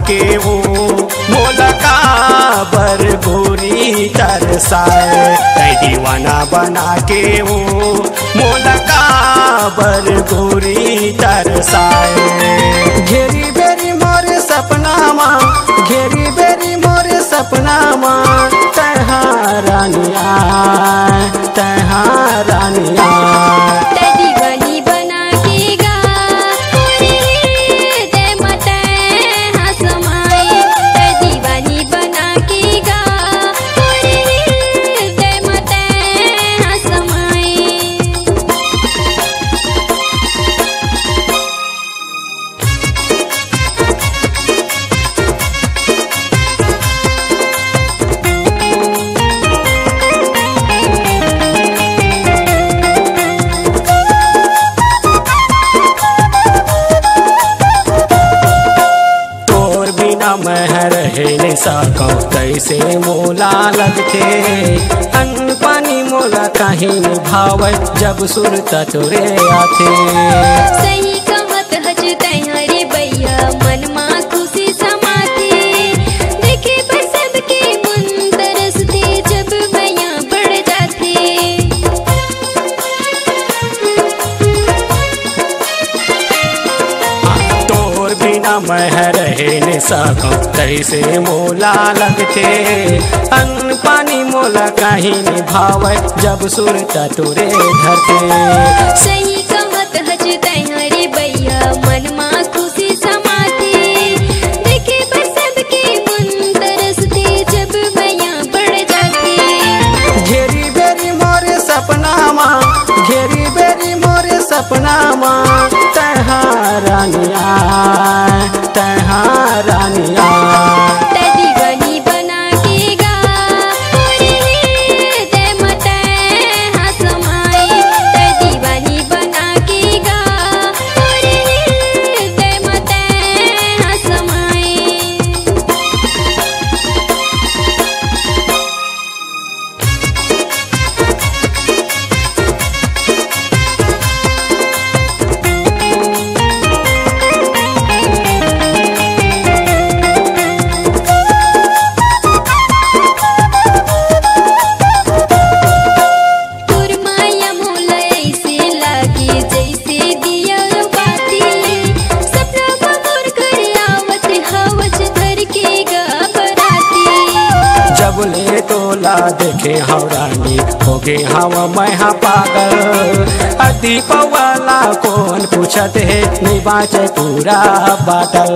के वो मोलका बर गोरी तरसाए तै दीवाना बना के वो मोलका बर गोरी तरसाए घेरी बेरी मोरे सपना माँ घेरी बेरी मोरे सपना माँ तहा रानिया तहा रानिया दीवानी बना के गा दे मत हसमाए दीवानी बना के गा दे मत हसमाए मैं रहे न सकूं कैसे मोला लगथे अन्न पानी मोला कहीं निभावे जब सुरत तोरे आथे सही कहत हज तैहरे भैया मन मा खुशी समाथे देखे पर सबके मन तरसते जब भैया बढ़ जाते तोर बिना मैं रहे न सकूं कैसे मोला लगथे अन्न पानी मोला कहीं निभावे जब सुरत तोरे धरते सही कहत हज तैहरे भैया मन मा खुशी समाथे देखे पर सबके मन तरसते जब भैया बढ़ जाते घेरी बेरी मोरे सपना माँ घेरी बेरी मोरे सपना माँ तहा रानिया तहा रानिया दीवानी बना के गा दे मत हसमाए दीवानी बना के गा दे मत हसमाए बोले तोला देखे हवरानी हो गे हवा मैं हाँ पागल अति पवाला कौन पूछत है नहीं बाँचे पूरा बाटल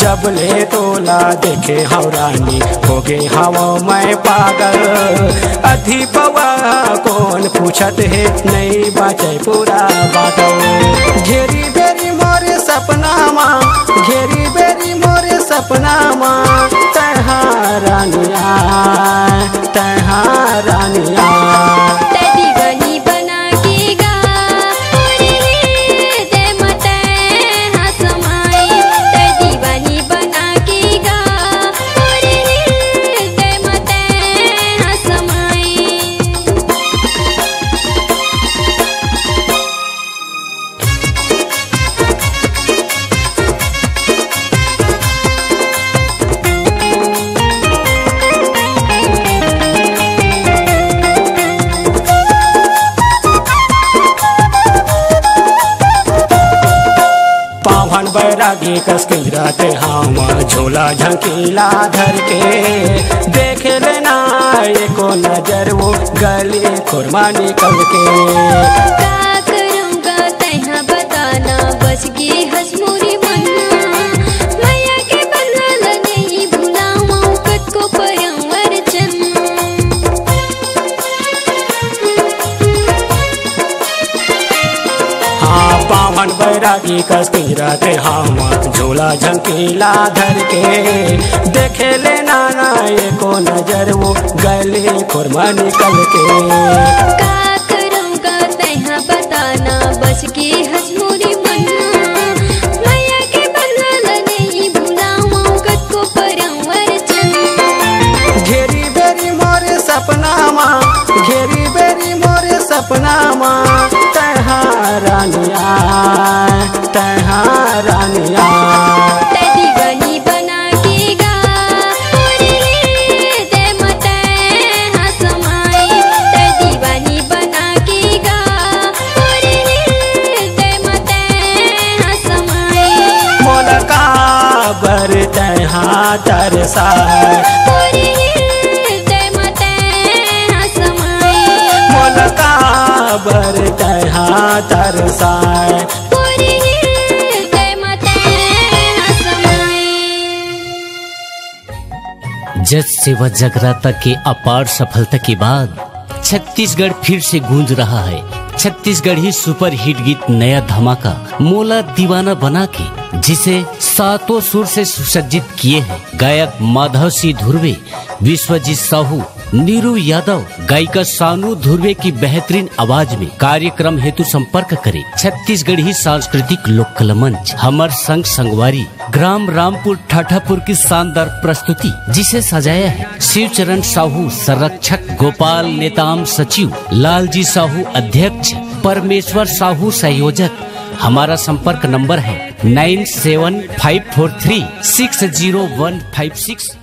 जब ले तोला देखे हवरानी हो गे हवा मैं पागल अधी पवा कौन पूछत है नहीं बाँचे पूरा बाटल घेरी बेरी मोरे सपना माँ घेरी बेरी मोरे सपना माँ तहा रानिया तहा रानिया दीवानी बना के गा दे मत हसमाए दीवानी बना के गा दे मत हसमाए बैरागी कस के रहते हम झोला झंकीला धर के देख लेना एको नजर वो गले खुरमा निकल के का करूँगा तैहा बताना बच गए हजमूरी मन्ना मैया के बदला नहीं भुलाऊं कत को परवर चन्ना हाँ पावन बैरागी कस के रहते हम झोला झंकीला धर के देखे लेना एको नजर वो गले खुरमा निकल के का करूँगा तैहा बताना बच गए हजमूरी मन्ना मैया के बदला तरसाए पूरी हृदय मत समाए मोलका बर तहाँ तरसाए पूरी हृदय मत समाए। जज सेवा जगराता के अपार सफलता के बाद छत्तीसगढ़ फिर से गूंज रहा है। छत्तीसगढ़ी सुपर हिट गीत नया धमाका मोला दीवाना बना के जिसे सातों सुर से सुसज्जित किए हैं गायक माधव सिंह धुर्वे, विश्वजीत साहू, नीरू यादव, गायिका सानू धुर्वे की बेहतरीन आवाज में। कार्यक्रम हेतु संपर्क करें छत्तीसगढ़ी सांस्कृतिक लोक कला मंच हमर संग संगवारी, ग्राम रामपुर ठाठापुर की शानदार प्रस्तुति जिसे सजाया है शिवचरण साहू संरक्षक, गोपाल नेताम सचिव, लालजी साहू अध्यक्ष, परमेश्वर साहू संयोजक। हमारा संपर्क नंबर है 9754360156।